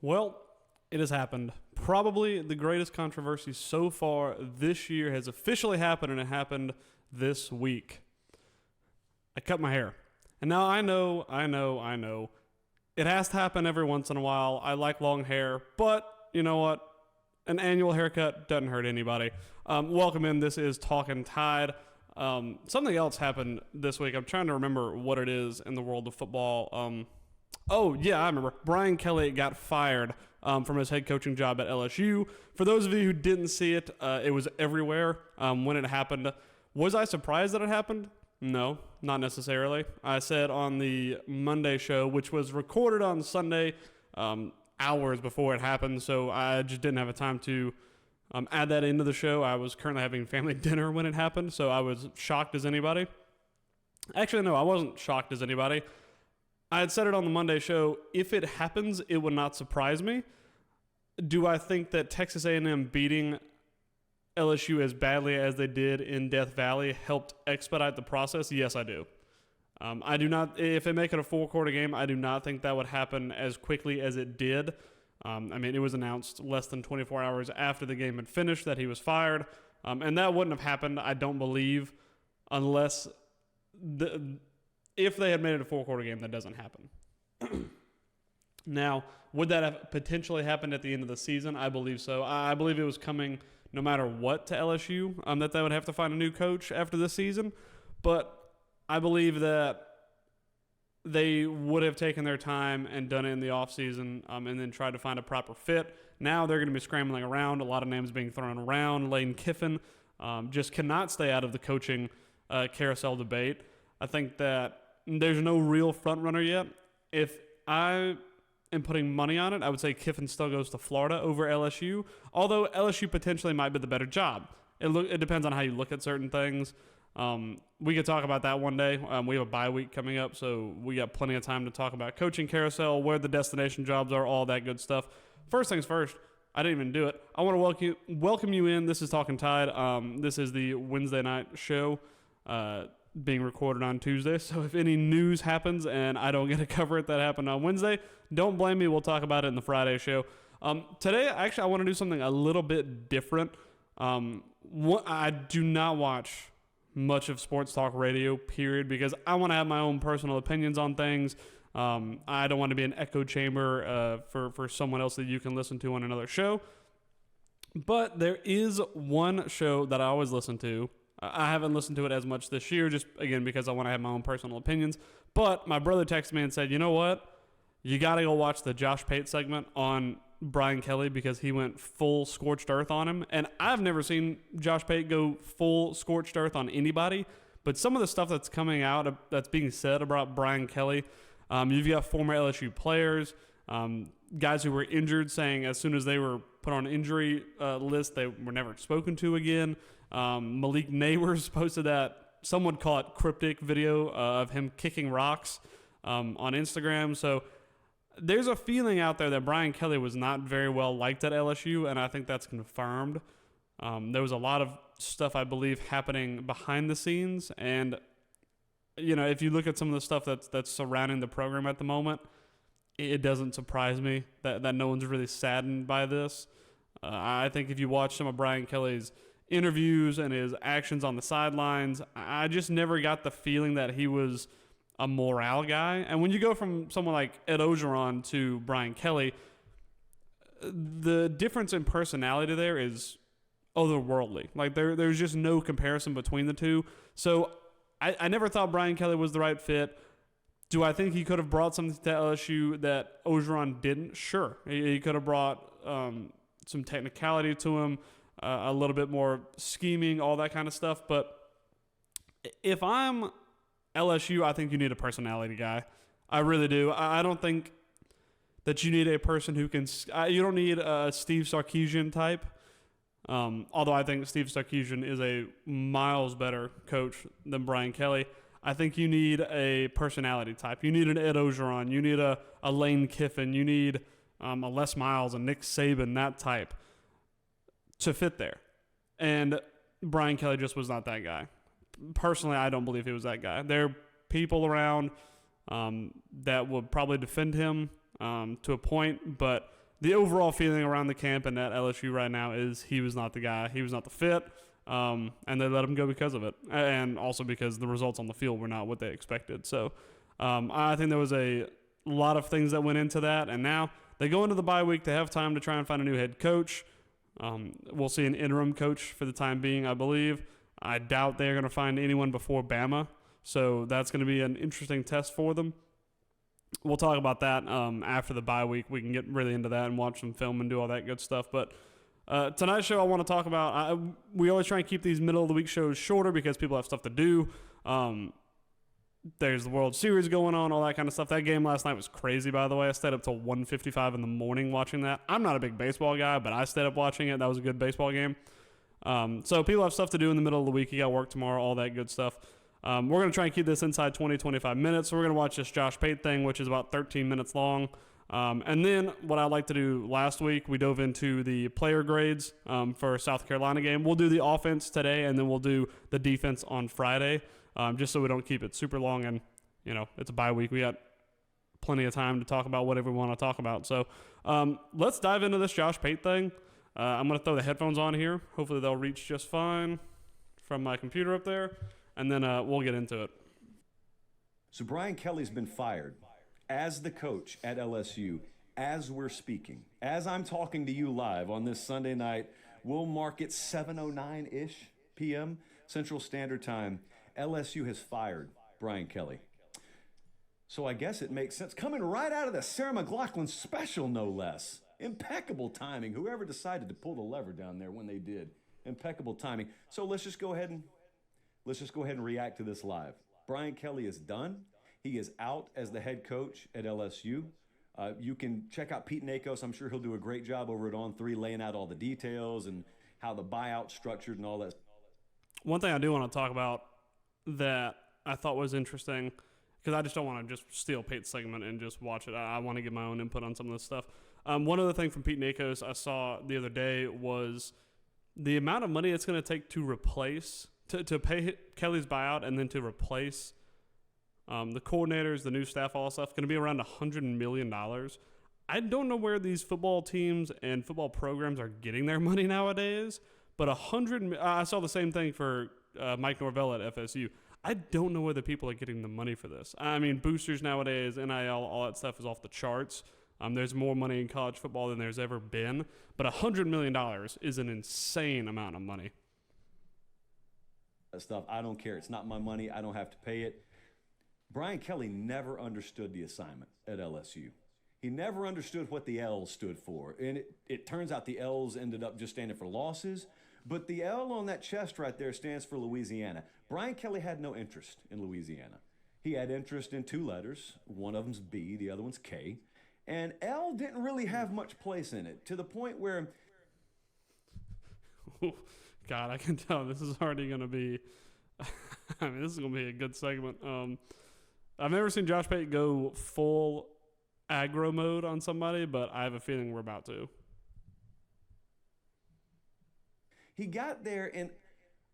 Well, it has happened. Probably the greatest controversy so far this year has officially happened, and it happened this week. I cut my hair. And now I know. It has to happen every once in a while. I like long hair, but you know what? An annual haircut doesn't hurt anybody. Welcome in. This is Talking Tide. Something else happened this week. I'm trying to remember what it is in the world of football. Oh, yeah, I remember. Brian Kelly got fired from his head coaching job at LSU. For those of you who didn't see it, it was everywhere when it happened. Was I surprised that it happened? No, not necessarily. I said on the Monday show, which was recorded on Sunday, hours before it happened, so I just didn't have a time to add that into the show. I was currently having family dinner when it happened, so I was shocked as anybody. Actually, no, I wasn't shocked as anybody. I had said it on the Monday show, if it happens, it would not surprise me. Do I think that Texas A&M beating LSU as badly as they did in Death Valley helped expedite the process? Yes, I do. I do not. If they make it a full-quarter game, I do not think that would happen as quickly as it did. It was announced less than 24 hours after the game had finished that he was fired, and that wouldn't have happened, I don't believe, unless if they had made it a full-quarter game. That doesn't happen. Now, would that have potentially happened at the end of the season? I believe so. I believe it was coming no matter what to LSU, that they would have to find a new coach after this season. But I believe that they would have taken their time and done it in the offseason and then tried to find a proper fit. Now they're going to be scrambling around. A lot of names being thrown around. Lane Kiffin just cannot stay out of the coaching carousel debate. I think that there's no real front runner yet. If I am putting money on it, I would say Kiffin still goes to Florida over LSU, although LSU potentially might be the better job. It depends on how you look at certain things. We could talk about that one day. We have a bye week coming up, so we got plenty of time to talk about coaching carousel, where the destination jobs are, all that good stuff. First things first, I didn't even do it. I want to welcome you in. This is Talking Tide. This is the Wednesday night show being recorded on Tuesday, so if any news happens and I don't get to cover it that happened on Wednesday, don't blame me. We'll talk about it in the Friday show. Today, actually, I want to do something a little bit different. I do not watch much of sports talk radio, period, because I want to have my own personal opinions on things. I don't want to be an echo chamber for someone else that you can listen to on another show. But there is one show that I always listen to. I haven't listened to it as much this year, just, again, because I want to have my own personal opinions. But my brother texted me and said, you know what? You got to go watch the Josh Pate segment on Brian Kelly, because he went full scorched earth on him. And I've never seen Josh Pate go full scorched earth on anybody. But some of the stuff that's coming out, that's being said about Brian Kelly, you've got former LSU players, guys who were injured saying as soon as they were put on an injury list, they were never spoken to again. Malik Neighbors posted that, some would call it cryptic video of him kicking rocks on Instagram. So there's a feeling out there that Brian Kelly was not very well liked at LSU, and I think that's confirmed. There was a lot of stuff, I believe, happening behind the scenes, and if you look at some of the stuff that's surrounding the program at the moment, it doesn't surprise me that no one's really saddened by this. I think if you watch some of Brian Kelly's interviews and his actions on the sidelines, I just never got the feeling that he was a morale guy. And when you go from someone like Ed Ogeron to Brian Kelly, the difference in personality there is otherworldly. Like there's just no comparison between the two. So I never thought Brian Kelly was the right fit. Do I think he could have brought something to LSU that Ogeron didn't? Sure. He could have brought some technicality to him, a little bit more scheming, all that kind of stuff. But if I'm LSU, I think you need a personality guy. I really do. I don't think that you need a person who can... You don't need a Steve Sarkisian type. Although I think Steve Sarkisian is a miles better coach than Brian Kelly. I think you need a personality type. You need an Ed Ogeron. You need a Lane Kiffin. You need a Les Miles, a Nick Saban, that type to fit there. And Brian Kelly just was not that guy. Personally, I don't believe he was that guy. There are people around that would probably defend him to a point, but the overall feeling around the camp and at LSU right now is he was not the guy. He was not the fit. And they let him go because of it. And also because the results on the field were not what they expected. So I think there was a lot of things that went into that. And now they go into the bye week. They have time to try and find a new head coach. We'll see an interim coach for the time being, I believe. I doubt they're going to find anyone before Bama. So that's going to be an interesting test for them. We'll talk about that after the bye week. We can get really into that and watch some film and do all that good stuff. But tonight's show I want to talk about, we always try and keep these middle of the week shows shorter because people have stuff to do. There's the World Series going on, all that kind of stuff. That game last night was crazy, by the way. I stayed up till 1:55 in the morning watching that. I'm not a big baseball guy, but I stayed up watching it. That was a good baseball game. So people have stuff to do in the middle of the week. You got work tomorrow, all that good stuff. We're going to try and keep this inside 20-25 minutes. So we're going to watch this Josh Pate thing, which is about 13 minutes long. And then what I like to do last week, we dove into the player grades for South Carolina game. We'll do the offense today, and then we'll do the defense on Friday, just so we don't keep it super long. And, you know, it's a bye week. We got plenty of time to talk about whatever we want to talk about. So let's dive into this Josh Pate thing. I'm going to throw the headphones on here. Hopefully they'll reach just fine from my computer up there. And then we'll get into it. So Brian Kelly's been fired as the coach at LSU as we're speaking. As I'm talking to you live on this Sunday night, we'll mark it 7:09-ish p.m. Central Standard Time. LSU has fired Brian Kelly. So I guess it makes sense. Coming right out of the Sarah McLachlan special, no less. Impeccable timing. Whoever decided to pull the lever down there when they did. Impeccable timing. So let's just go ahead and react to this live. Brian Kelly is done. He is out as the head coach at LSU. You can check out Pete Nakos. I'm sure he'll do a great job over at On3 laying out all the details and how the buyout's structured and all that. One thing I do want to talk about that I thought was interesting, because I just don't want to just steal Pate's segment and just watch it. I want to give my own input on some of this stuff. One other thing from Pete Nakos I saw the other day was the amount of money it's going to take to replace to pay Kelly's buyout and then to replace the coordinators, the new staff, all that stuff, going to be around $100 million. I don't know where these football teams and football programs are getting their money nowadays, but I saw the same thing for Mike Norvell at FSU. I don't know where the people are getting the money for this. I mean, boosters nowadays, NIL, all that stuff is off the charts. There's more money in college football than there's ever been, but $100 million is an insane amount of money. That stuff, I don't care. It's not my money. I don't have to pay it. Brian Kelly never understood the assignment at LSU. He never understood what the L stood for. And it turns out the L's ended up just standing for losses. But the L on that chest right there stands for Louisiana. Brian Kelly had no interest in Louisiana. He had interest in two letters. One of them's B, the other one's K. And L didn't really have much place in it, to the point where... God, I can tell this is already going to be... I mean, this is going to be a good segment. I've never seen Josh Pate go full aggro mode on somebody, but I have a feeling we're about to. He got there and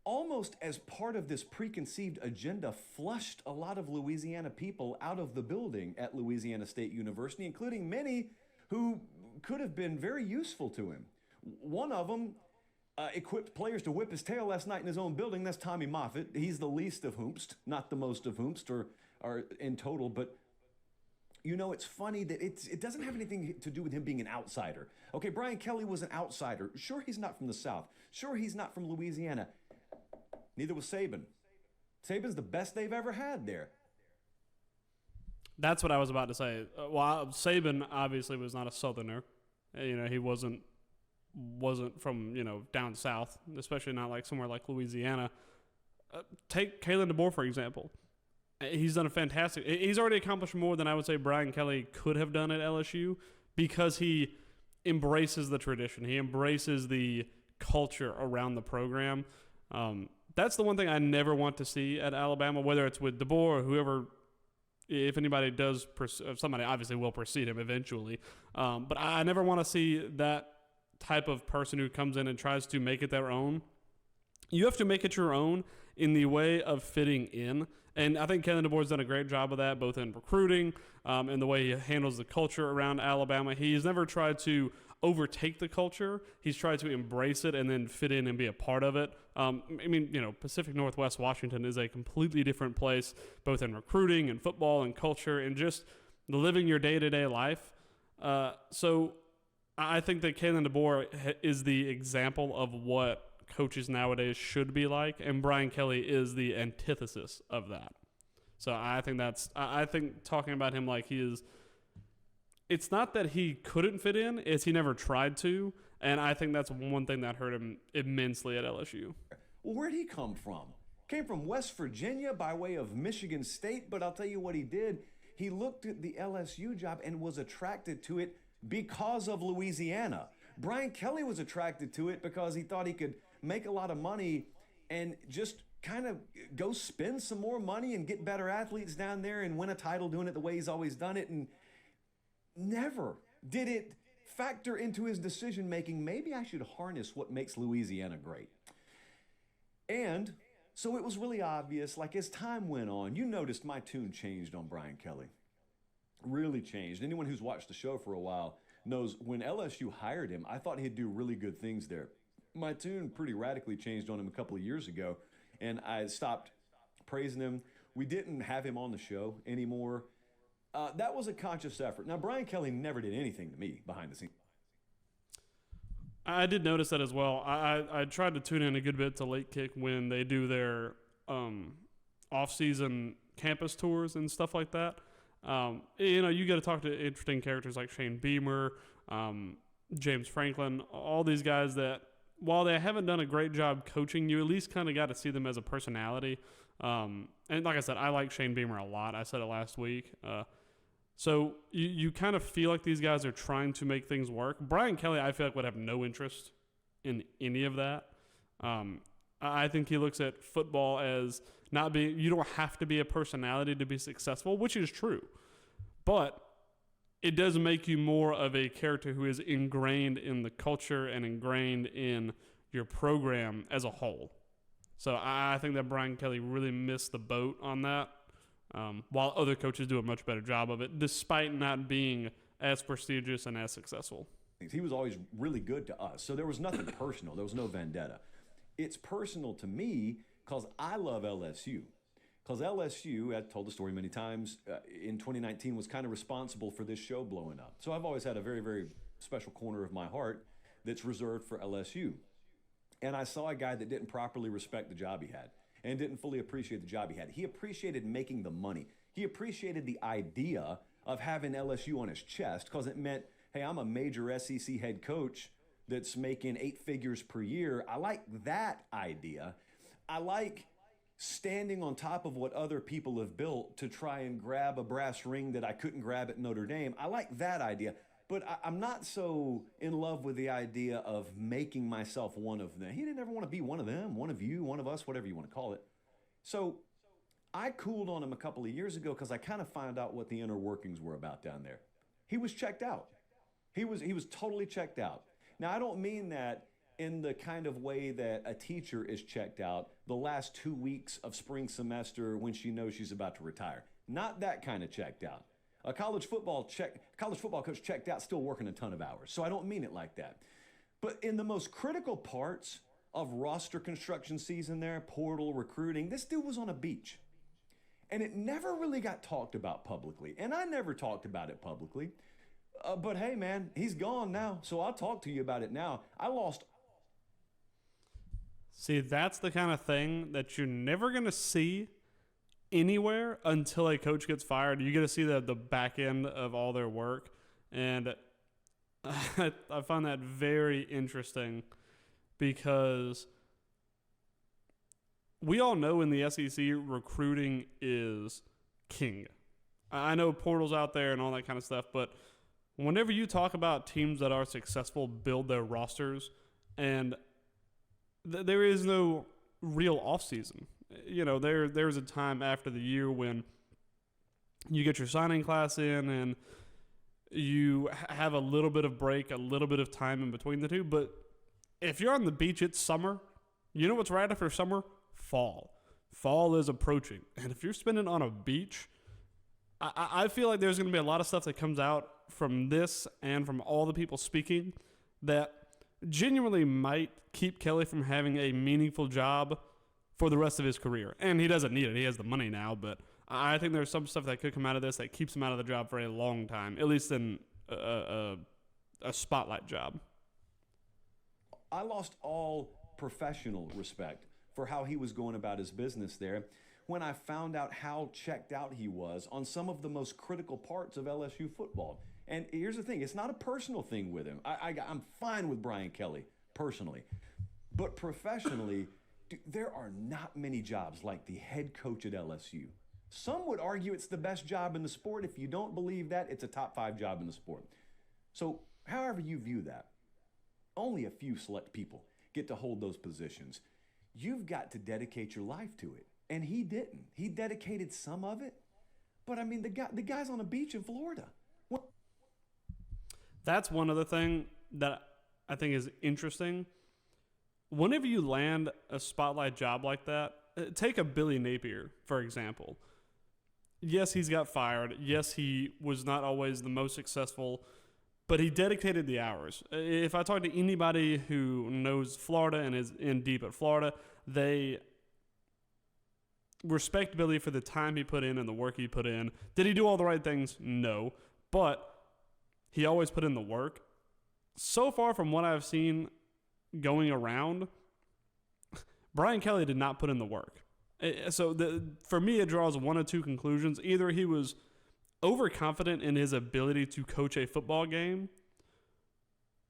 almost as part of this preconceived agenda flushed a lot of Louisiana people out of the building at Louisiana State University, including many who could have been very useful to him. One of them equipped players to whip his tail last night in his own building. That's Tommy Moffitt. He's the least of whomst, not the most of whomst or in total, but you know, it's funny that it doesn't have anything to do with him being an outsider. Okay, Brian Kelly was an outsider. Sure, he's not from the South. Sure, he's not from Louisiana. Neither was Saban. Saban's the best they've ever had there. That's what I was about to say. Well, Saban obviously was not a Southerner. You know, he wasn't from, you know, down south, especially not like somewhere like Louisiana. Take Kalen DeBoer, for example. He's done a fantastic... He's already accomplished more than I would say Brian Kelly could have done at LSU because he embraces the tradition. He embraces the culture around the program. That's the one thing I never want to see at Alabama, whether it's with DeBoer or whoever, if anybody does... somebody obviously will precede him eventually. But I never want to see that type of person who comes in and tries to make it their own. You have to make it your own in the way of fitting in And I think Kalen DeBoer's done a great job of that, both in recruiting and the way he handles the culture around Alabama. He's never tried to overtake the culture. He's tried to embrace it and then fit in and be a part of it. Pacific Northwest Washington is a completely different place, both in recruiting and football and culture and just living your day-to-day life. So I think that Kalen DeBoer is the example of what coaches nowadays should be like, and Brian Kelly is the antithesis of that. So I think talking about him like he is, it's not that he couldn't fit in, it's he never tried to, and I think that's one thing that hurt him immensely at LSU. Well, where'd he come from? Came from West Virginia by way of Michigan State, but I'll tell you what he did. He looked at the LSU job and was attracted to it because of Louisiana. Brian Kelly was attracted to it because he thought he could make a lot of money and just kind of go spend some more money and get better athletes down there and win a title doing it the way he's always done it. And never did it factor into his decision making, maybe I should harness what makes Louisiana great. And so it was really obvious, like as time went on, you noticed my tune changed on Brian Kelly. Really changed. Anyone who's watched the show for a while knows when LSU hired him, I thought he'd do really good things there. My tune pretty radically changed on him a couple of years ago, and I stopped praising him. We didn't have him on the show anymore. That was a conscious effort. Now, Brian Kelly never did anything to me behind the scenes. I did notice that as well. I tried to tune in a good bit to Late Kick when they do their off-season campus tours and stuff like that. You got to talk to interesting characters like Shane Beamer, James Franklin, all these guys that, while they haven't done a great job coaching, you at least kind of got to see them as a personality. And like I said, I like Shane Beamer a lot. I said it last week. So you kind of feel like these guys are trying to make things work. Brian Kelly, I feel like, would have no interest in any of that. I think he looks at football as not being, you don't have to be a personality to be successful, which is true. But it does make you more of a character who is ingrained in the culture and ingrained in your program as a whole. So I think that Brian Kelly really missed the boat on that, while other coaches do a much better job of it, despite not being as prestigious and as successful. He was always really good to us, so there was nothing personal. There was no vendetta. It's personal to me because I love LSU. Because LSU, I've told the story many times, in 2019 was kind of responsible for this show blowing up. So I've always had a very, very special corner of my heart that's reserved for LSU. And I saw a guy that didn't properly respect the job he had and didn't fully appreciate the job he had. He appreciated making the money. He appreciated the idea of having LSU on his chest because it meant, hey, I'm a major SEC head coach that's making 8 figures per year. I like that idea. I like standing on top of what other people have built to try and grab a brass ring that I couldn't grab at Notre Dame. I like that idea, but I'm not so in love with the idea of making myself one of them. He didn't ever want to be one of them, one of you, one of us, whatever you want to call it. So I cooled on him a couple of years ago because I kind of found out what the inner workings were about down there. He was checked out. He was totally checked out. Now, I don't mean that in the kind of way that a teacher is checked out the last 2 weeks of spring semester when she knows she's about to retire. Not that kind of checked out. A college football coach checked out, still working a ton of hours. So I don't mean it like that. But in the most critical parts of roster construction season there, portal, recruiting, this dude was on a beach. And it never really got talked about publicly. And I never talked about it publicly. But hey, man, he's gone now. So I'll talk to you about it now. See, that's the kind of thing that you're never going to see anywhere until a coach gets fired. You get to see the back end of all their work. And I find that very interesting because we all know in the SEC recruiting is king. I know portals out there and all that kind of stuff, but whenever you talk about teams that are successful build their rosters, and there is no real offseason. There's a time after the year when you get your signing class in and you have a little bit of break, a little bit of time in between the two. But if you're on the beach, it's summer. You know what's right after summer? Fall. fall is approaching. And if you're spending on a beach, I feel like there's going to be a lot of stuff that comes out from this and from all the people speaking that genuinely might keep Kelly from having a meaningful job for the rest of his career. And he doesn't need it. He has the money now, but I think there's some stuff that could come out of this that keeps him out of the job for a long time, at least in a spotlight job. I lost all professional respect for how he was going about his business there when I found out how checked out he was on some of the most critical parts of LSU football. And here's the thing, it's not a personal thing with him. I'm fine with Brian Kelly personally, but professionally, there are not many jobs like the head coach at LSU. Some would argue it's the best job in the sport. If you don't believe that, it's a top 5 job in the sport. So however you view that, only a few select people get to hold those positions. You've got to dedicate your life to it. And he didn't. He dedicated some of it. But I mean, the guy's on a beach in Florida. That's one other thing that I think is interesting. Whenever you land a spotlight job like that, take a Billy Napier, for example. Yes, he's got fired. Yes, he was not always the most successful, but he dedicated the hours. If I talk to anybody who knows Florida and is in deep at Florida, they respect Billy for the time he put in and the work he put in. Did he do all the right things? No. But he always put in the work. So far from what I've seen going around, Brian Kelly did not put in the work. So for me, it draws one of two conclusions. Either he was overconfident in his ability to coach a football game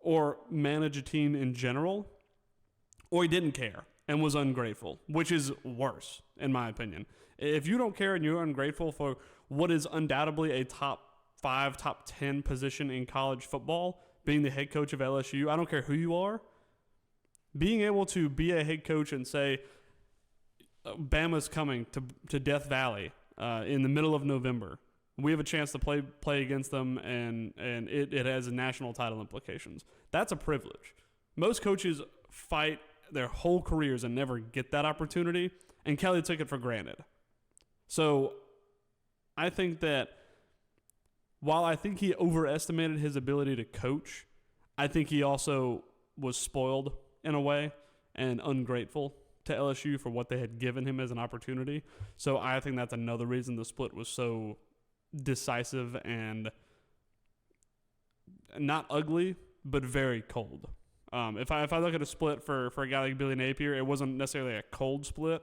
or manage a team in general, or he didn't care and was ungrateful, which is worse, in my opinion. If you don't care and you're ungrateful for what is undoubtedly a top 5, top 10 position in college football, being the head coach of LSU, I don't care who you are, being able to be a head coach and say, Bama's coming to Death Valley in the middle of November. We have a chance to play against them, and it has national title implications. That's a privilege. Most coaches fight their whole careers and never get that opportunity, and Kelly took it for granted. So I think that while I think he overestimated his ability to coach, I think he also was spoiled in a way and ungrateful to LSU for what they had given him as an opportunity. So I think that's another reason the split was so decisive and not ugly, but very cold. If I look at a split for a guy like Billy Napier, it wasn't necessarily a cold split.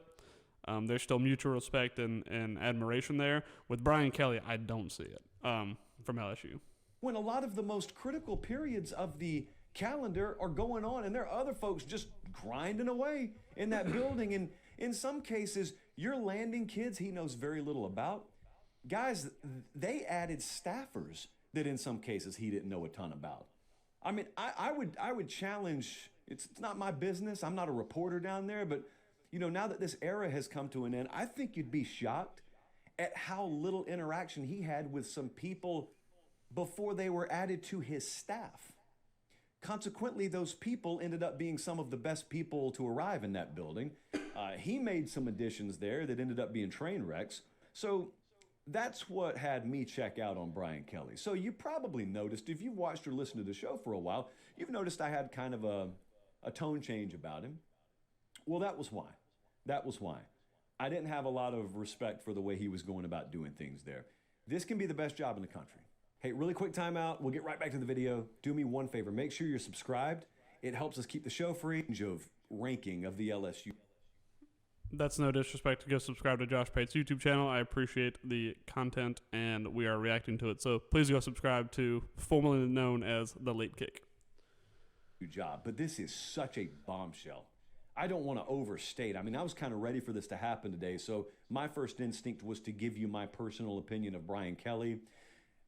There's still mutual respect and admiration there. With Brian Kelly, I don't see it from LSU. When a lot of the most critical periods of the calendar are going on, and there are other folks just grinding away in that building, and in some cases, you're landing kids he knows very little about. Guys, they added staffers that in some cases he didn't know a ton about. I mean, I would challenge, it's not my business, I'm not a reporter down there, but you know, now that this era has come to an end, I think you'd be shocked at how little interaction he had with some people before they were added to his staff. Consequently, those people ended up being some of the best people to arrive in that building. He made some additions there that ended up being train wrecks. So that's what had me check out on Brian Kelly. So you probably noticed, if you've watched or listened to the show for a while, you've noticed I had kind of a tone change about him. Well, that was why. That was why. I didn't have a lot of respect for the way he was going about doing things there. This can be the best job in the country. Hey, really quick timeout. We'll get right back to the video. Do me one favor. Make sure you're subscribed. It helps us keep the show free. Of ranking of the LSU. That's no disrespect to go subscribe to Josh Pate's YouTube channel. I appreciate the content, and we are reacting to it. So please go subscribe to formerly known as The Late Kick. Job, but this is such a bombshell. I don't want to overstate. I mean, I was kind of ready for this to happen today, so my first instinct was to give you my personal opinion of Brian Kelly.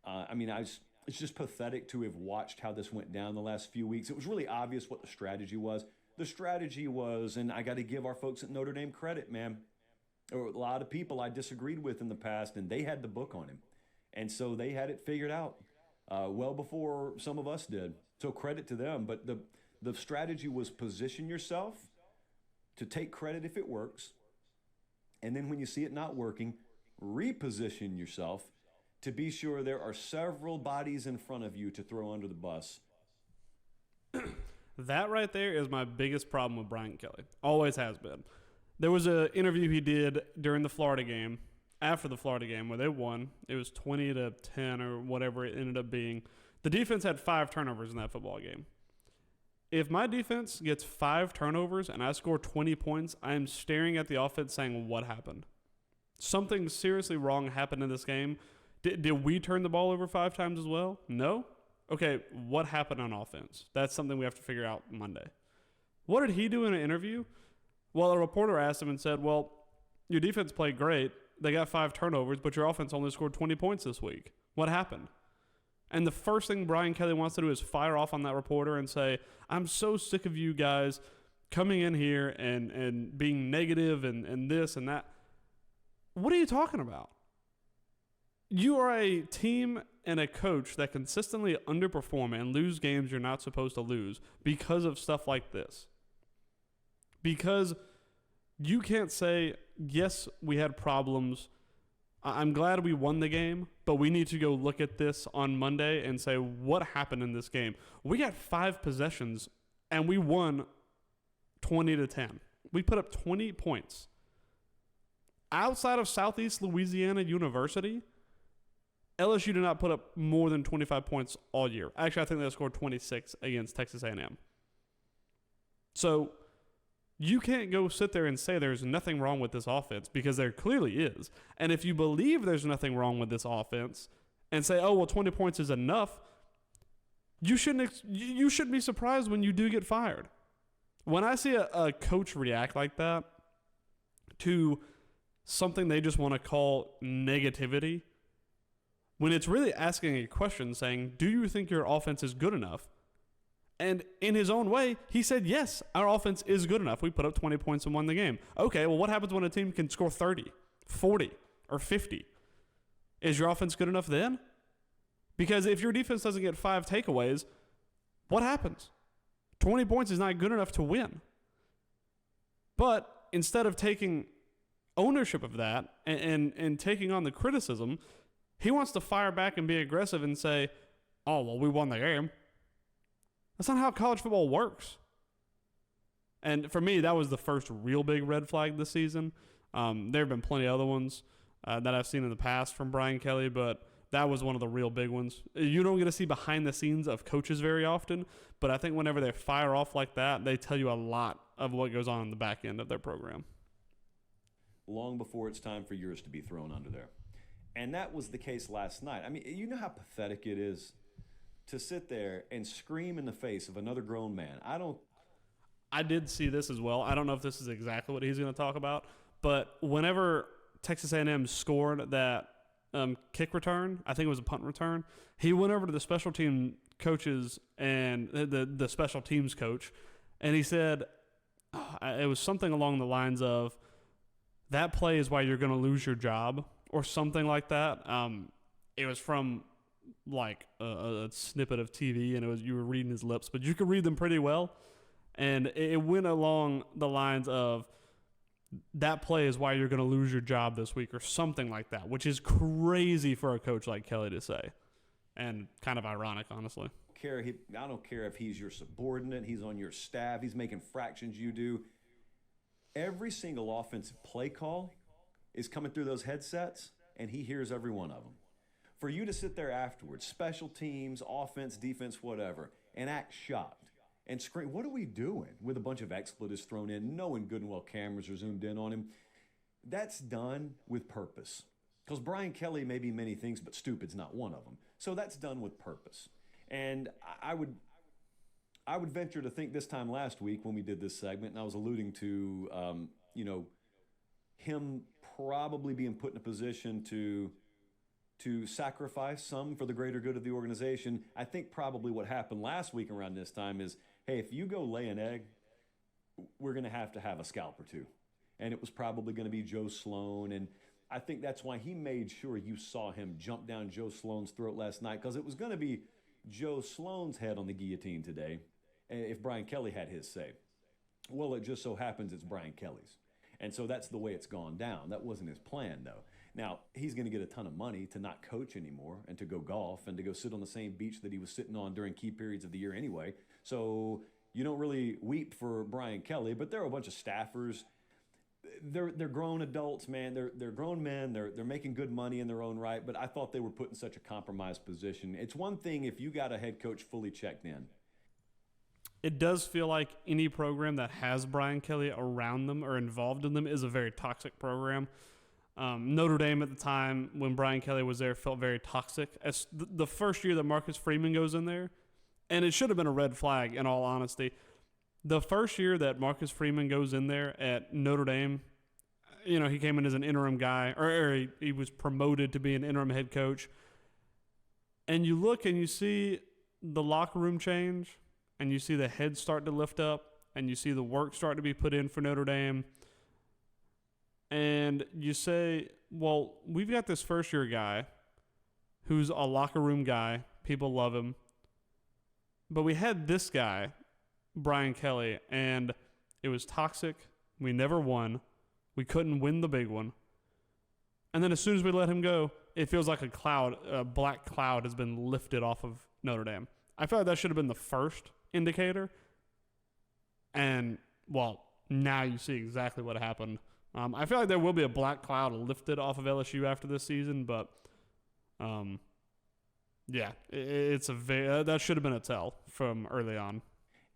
It's just pathetic to have watched how this went down the last few weeks. It was really obvious what the strategy was. The strategy was, and I got to give our folks at Notre Dame credit, man. There were a lot of people I disagreed with in the past, and they had the book on him. And so they had it figured out well before some of us did. So credit to them. But the strategy was position yourself to take credit if it works And then when you see it not working, reposition yourself to be sure there are several bodies in front of you to throw under the bus. That right there is my biggest problem with Brian Kelly. Always has been. There was an interview he did during the Florida game, after the Florida game, where they won. It was 20-10 or whatever it ended up being. The defense had 5 turnovers in that football game. If my defense gets 5 turnovers and I score 20 points, I am staring at the offense saying, what happened? Something seriously wrong happened in this game. Did we turn the ball over 5 times as well? No? Okay, what happened on offense? That's something we have to figure out Monday. What did he do in an interview? Well, a reporter asked him and said, well, your defense played great. They got 5 turnovers, but your offense only scored 20 points this week. What happened? And the first thing Brian Kelly wants to do is fire off on that reporter and say, I'm so sick of you guys coming in here and being negative and this and that. What are you talking about? You are a team and a coach that consistently underperform and lose games you're not supposed to lose because of stuff like this. Because you can't say, yes, we had problems. I'm glad we won the game, but we need to go look at this on Monday and say, what happened in this game? We got 5 possessions, and we won 20-10. We put up 20 points. Outside of Southeast Louisiana University, LSU did not put up more than 25 points all year. Actually, I think they scored 26 against Texas A&M. So you can't go sit there and say there's nothing wrong with this offense, because there clearly is. And if you believe there's nothing wrong with this offense and say, oh, well, 20 points is enough, you shouldn't be surprised when you do get fired. When I see a coach react like that to something they just want to call negativity, when it's really asking a question saying, do you think your offense is good enough? And in his own way, he said, yes, our offense is good enough. We put up 20 points and won the game. Okay, well, what happens when a team can score 30, 40, or 50? Is your offense good enough then? Because if your defense doesn't get 5 takeaways, what happens? 20 points is not good enough to win. But instead of taking ownership of that and taking on the criticism, he wants to fire back and be aggressive and say, oh, well, we won the game. That's not how college football works. And for me, that was the first real big red flag this season. There have been plenty of other ones that I've seen in the past from Brian Kelly, but that was one of the real big ones. You don't get to see behind the scenes of coaches very often, but I think whenever they fire off like that, they tell you a lot of what goes on in the back end of their program. Long before it's time for yours to be thrown under there. And that was the case last night. I mean, you know how pathetic it is to sit there and scream in the face of another grown man. I did see this as well. I don't know if this is exactly what he's going to talk about, but whenever Texas A&M scored that kick return, I think it was a punt return, he went over to the special team coaches and the special teams coach, and he said, it was something along the lines of, that play is why you're going to lose your job, or something like that. It was from like a snippet of TV, and you were reading his lips, but you could read them pretty well. And it went along the lines of, that play is why you're going to lose your job this week, or something like that, which is crazy for a coach like Kelly to say, and kind of ironic, honestly. I don't care if he's your subordinate, he's on your staff, he's making fractions you do. Every single offensive play call is coming through those headsets, and he hears every one of them. For you to sit there afterwards, special teams, offense, defense, whatever, and act shocked and scream, what are we doing, with a bunch of expletives thrown in, knowing good and well cameras are zoomed in on him, that's done with purpose. Because Brian Kelly may be many things, but stupid's not one of them. So that's done with purpose. And I would venture to think this time last week when we did this segment, and I was alluding to, him probably being put in a position to sacrifice some for the greater good of the organization. I think probably what happened last week around this time is, hey, if you go lay an egg, we're going to have a scalp or two. And it was probably going to be Joe Sloan. And I think that's why he made sure you saw him jump down Joe Sloan's throat last night, because it was going to be Joe Sloan's head on the guillotine today if Brian Kelly had his say. Well, it just so happens it's Brian Kelly's. And so that's the way it's gone down. That wasn't his plan, though. Now, he's going to get a ton of money to not coach anymore and to go golf and to go sit on the same beach that he was sitting on during key periods of the year anyway. So you don't really weep for Brian Kelly, but there are a bunch of staffers. They're grown adults, man. They're grown men. They're making good money in their own right, but I thought they were put in such a compromised position. It's one thing if you got a head coach fully checked in. It does feel like any program that has Brian Kelly around them or involved in them is a very toxic program. Notre Dame at the time when Brian Kelly was there felt very toxic. As the first year that Marcus Freeman goes in there, and it should have been a red flag in all honesty. The first year that Marcus Freeman goes in there at Notre Dame, he came in as an interim guy, or he was promoted to be an interim head coach. And you look and you see the locker room change, and you see the heads start to lift up, and you see the work start to be put in for Notre Dame. And you say, well, we've got this first-year guy who's a locker room guy. People love him. But we had this guy, Brian Kelly, and it was toxic. We never won. We couldn't win the big one. And then as soon as we let him go, it feels like a black cloud has been lifted off of Notre Dame. I feel like that should have been the first indicator. And, well, now you see exactly what happened. I feel like there will be a black cloud lifted off of LSU after this season, but yeah, that should have been a tell from early on.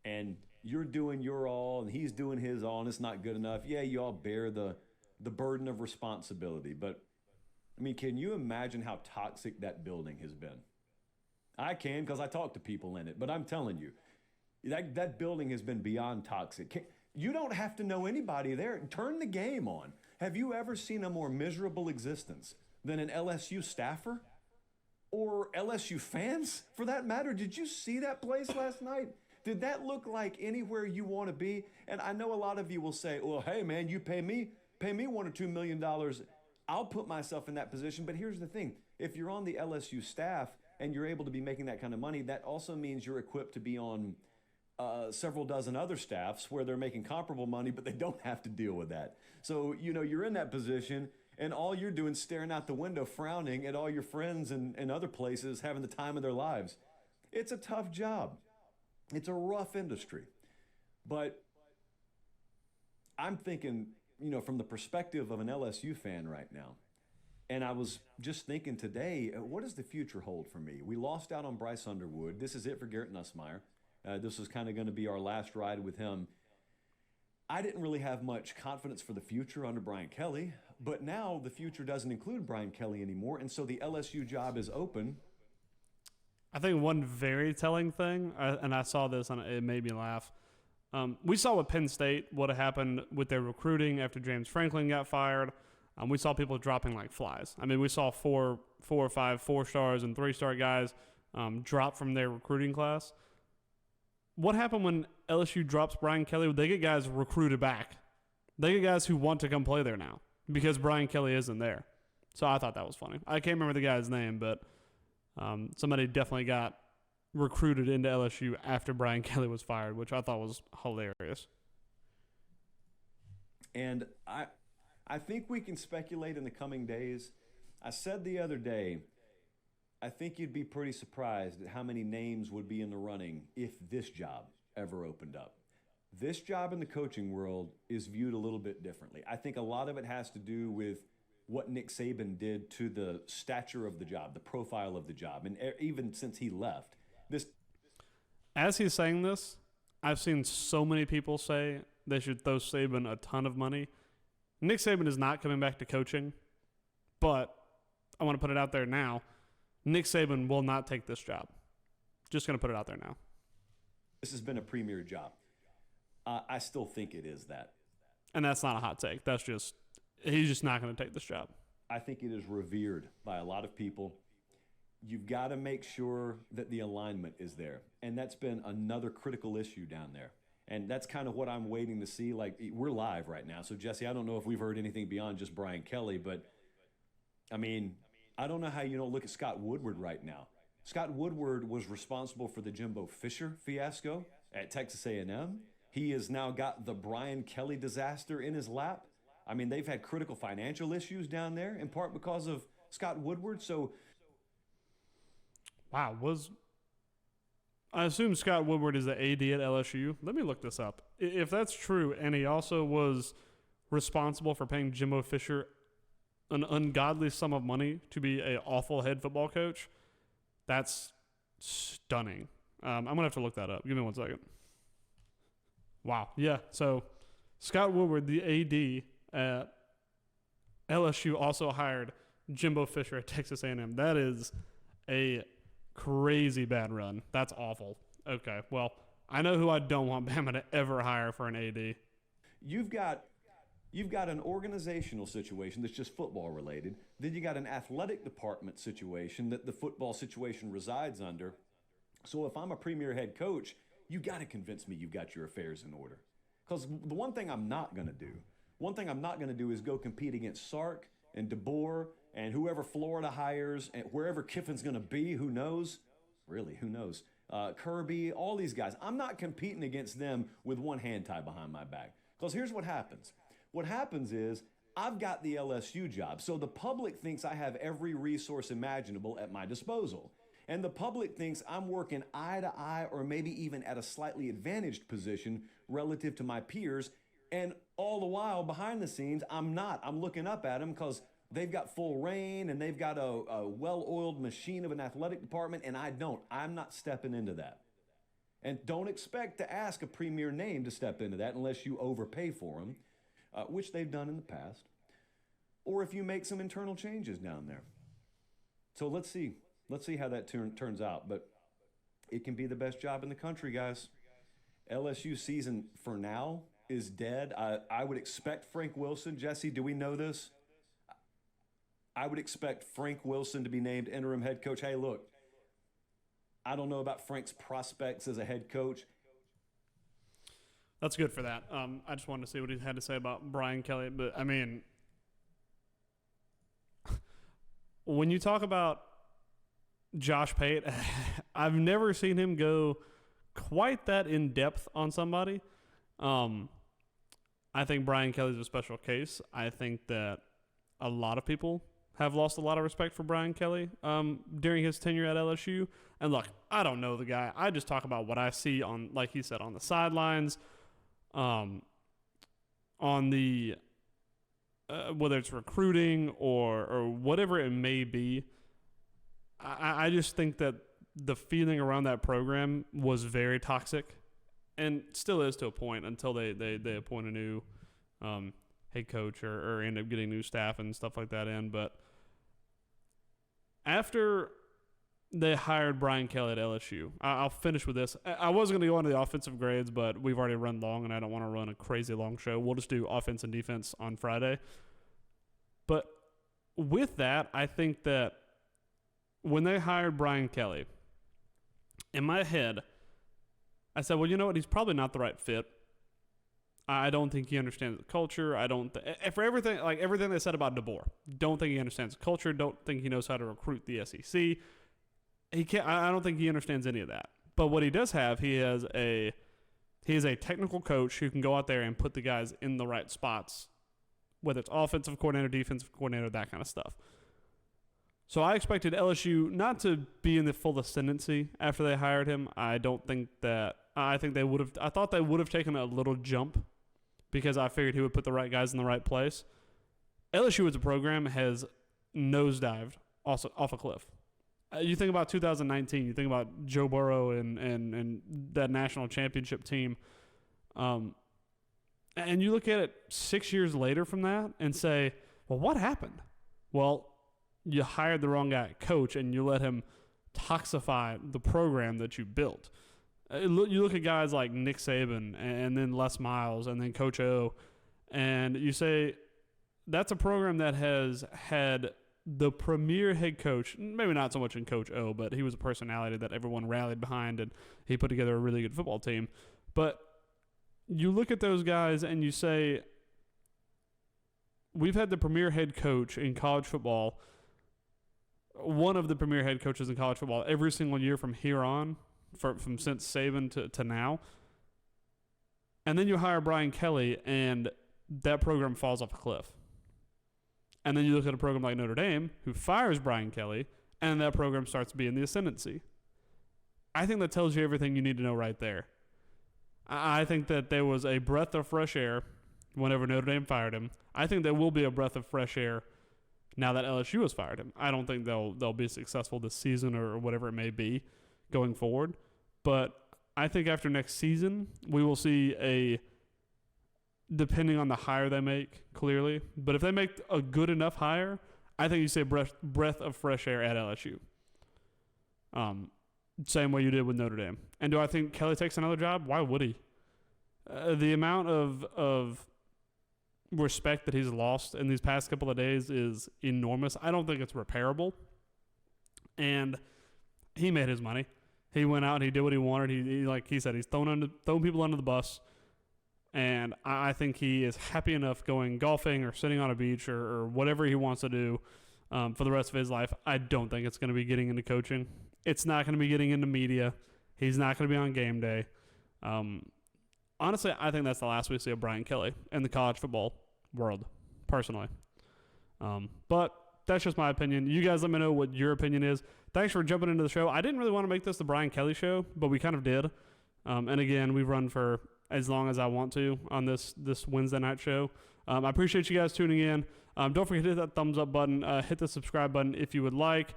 And you're doing your all, and he's doing his all, and it's not good enough. Yeah, you all bear the burden of responsibility, but I mean, can you imagine how toxic that building has been? I can, because I talk to people in it, but I'm telling you, that building has been beyond toxic. You don't have to know anybody there. Turn the game on. Have you ever seen a more miserable existence than an LSU staffer? Or LSU fans, for that matter? Did you see that place last night? Did that look like anywhere you want to be? And I know a lot of you will say, well, hey, man, you pay me $1 or $2 million. I'll put myself in that position. But here's the thing. If you're on the LSU staff and you're able to be making that kind of money, that also means you're equipped to be on several dozen other staffs where they're making comparable money, but they don't have to deal with that. So, you're in that position, and all you're doing is staring out the window, frowning at all your friends and other places having the time of their lives. It's a tough job. It's a rough industry. But I'm thinking, from the perspective of an LSU fan right now, and I was just thinking today, what does the future hold for me? We lost out on Bryce Underwood. This is it for Garrett Nussmeier. This was kind of going to be our last ride with him. I didn't really have much confidence for the future under Brian Kelly, but now the future doesn't include Brian Kelly anymore, and so the LSU job is open. I think one very telling thing, and I saw this and it made me laugh. We saw with Penn State what happened with their recruiting after James Franklin got fired. We saw people dropping like flies. I mean, we saw 4 or 5 4-stars and 3-star guys drop from their recruiting class. What happened when LSU drops Brian Kelly? They get guys recruited back. They get guys who want to come play there now because Brian Kelly isn't there. So I thought that was funny. I can't remember the guy's name, but somebody definitely got recruited into LSU after Brian Kelly was fired, which I thought was hilarious. And I think we can speculate in the coming days. I said the other day, I think you'd be pretty surprised at how many names would be in the running if this job ever opened up. This job in the coaching world is viewed a little bit differently. I think a lot of it has to do with what Nick Saban did to the stature of the job, the profile of the job, and even since he left. As he's saying this, I've seen so many people say they should throw Saban a ton of money. Nick Saban is not coming back to coaching, but I want to put it out there now. Nick Saban will not take this job. Just going to put it out there now. This has been a premier job. I still think it is that. And that's not a hot take. That's just, he's just not going to take this job. I think it is revered by a lot of people. You've got to make sure that the alignment is there. And that's been another critical issue down there. And that's kind of what I'm waiting to see. Like, we're live right now. So, Jesse, I don't know if we've heard anything beyond just Brian Kelly, but, I mean, I don't know how you don't look at Scott Woodward right now. Scott Woodward was responsible for the Jimbo Fisher fiasco at Texas A&M. He has now got the Brian Kelly disaster in his lap. I mean, they've had critical financial issues down there, in part because of Scott Woodward. So, wow, I assume Scott Woodward is the AD at LSU. Let me look this up. If that's true, and he also was responsible for paying Jimbo Fisher an ungodly sum of money to be an awful head football coach, that's stunning. I'm going to have to look that up. Give me 1 second. Wow. Yeah, so Scott Woodward, the AD at LSU, also hired Jimbo Fisher at Texas A&M. That is a crazy bad run. That's awful. Okay, well, I know who I don't want Bama to ever hire for an AD. you've got an organizational situation that's just football related. Then you got an athletic department situation that the football situation resides under. So if I'm a premier head coach, you got to convince me you've got your affairs in order. Because the one thing I'm not going to do is go compete against Sark and DeBoer and whoever Florida hires and wherever Kiffin's going to be. Who knows? Really, who knows? Kirby, all these guys. I'm not competing against them with one hand tied behind my back. Because here's what happens. What happens is I've got the LSU job. So the public thinks I have every resource imaginable at my disposal. And the public thinks I'm working eye to eye or maybe even at a slightly advantaged position relative to my peers. And all the while, behind the scenes, I'm not. I'm looking up at them because they've got full reign and they've got a well-oiled machine of an athletic department, and I don't. I'm not stepping into that. And don't expect to ask a premier name to step into that unless you overpay for them, which they've done in the past, or if you make some internal changes down there. So let's see. Let's see how that turns out. But it can be the best job in the country, guys. LSU season for now is dead. I would expect Frank Wilson. Jesse, do we know this? I would expect Frank Wilson to be named interim head coach. Hey, look, I don't know about Frank's prospects as a head coach. That's good for that. I just wanted to see what he had to say about Brian Kelly. But, I mean, when you talk about Josh Pate, I've never seen him go quite that in-depth on somebody. I think Brian Kelly's a special case. I think that a lot of people have lost a lot of respect for Brian Kelly during his tenure at LSU. And look, I don't know the guy. I just talk about what I see on, like he said, on the sidelines, on the whether it's recruiting or whatever it may be. I just think that the feeling around that program was very toxic, and still is to a point until they appoint a new head coach or end up getting new staff and stuff like that in. But after they hired Brian Kelly at LSU, I'll finish with this. I was going to go into the offensive grades, but we've already run long, and I don't want to run a crazy long show. We'll just do offense and defense on Friday. But with that, I think that when they hired Brian Kelly, in my head, I said, well, you know what? He's probably not the right fit. I don't think he understands the culture. For everything, like everything they said about DeBoer, don't think he understands the culture. Don't think he knows how to recruit the SEC. He can't. I don't think he understands any of that. But what he does have, he is a technical coach who can go out there and put the guys in the right spots, whether it's offensive coordinator, defensive coordinator, that kind of stuff. So I expected LSU not to be in the full ascendancy after they hired him. I thought they would have taken a little jump because I figured he would put the right guys in the right place. LSU as a program has nosedived also off a cliff. You think about 2019, you think about Joe Burrow and that national championship team. And you look at it 6 years later from that and say, well, what happened? Well, you hired the wrong guy at coach and you let him toxify the program that you built. You look at guys like Nick Saban and then Les Miles and then Coach O, and you say that's a program that has had the premier head coach, maybe not so much in Coach O, but he was a personality that everyone rallied behind, and he put together a really good football team. But you look at those guys and you say, we've had the premier head coach in college football, one of the premier head coaches in college football every single year from here on, from since Saban to now. And then you hire Brian Kelly, and that program falls off a cliff. And then you look at a program like Notre Dame, who fires Brian Kelly, and that program starts to be in the ascendancy. I think that tells you everything you need to know right there. I think that there was a breath of fresh air whenever Notre Dame fired him. I think there will be a breath of fresh air now that LSU has fired him. I don't think they'll be successful this season or whatever it may be going forward. But I think after next season, we will see depending on the hire they make, clearly. But if they make a good enough hire, I think you see a breath of fresh air at LSU. Same way you did with Notre Dame. And do I think Kelly takes another job? Why would he? The amount of respect that he's lost in these past couple of days is enormous. I don't think it's repairable. And he made his money. He went out and he did what he wanted. He like he said, he's throwing people under the bus. And I think he is happy enough going golfing or sitting on a beach or whatever he wants to do for the rest of his life. I don't think it's going to be getting into coaching. It's not going to be getting into media. He's not going to be on game day. Honestly, I think that's the last we see of Brian Kelly in the college football world, personally. But that's just my opinion. You guys let me know what your opinion is. Thanks for jumping into the show. I didn't really want to make this the Brian Kelly show, but we kind of did. And again, we've run for as long as I want to on this Wednesday night show. I appreciate you guys tuning in. Don't forget to hit that thumbs up button. Hit the subscribe button if you would like.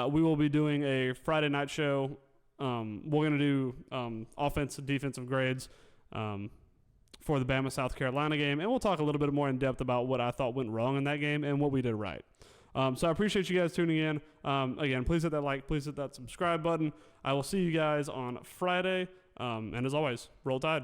We will be doing a Friday night show. We're going to do offensive, defensive grades for the Bama-South Carolina game, and we'll talk a little bit more in depth about what I thought went wrong in that game and what we did right. So I appreciate you guys tuning in. Again, please hit that like, please hit that subscribe button. I will see you guys on Friday. And as always, Roll Tide.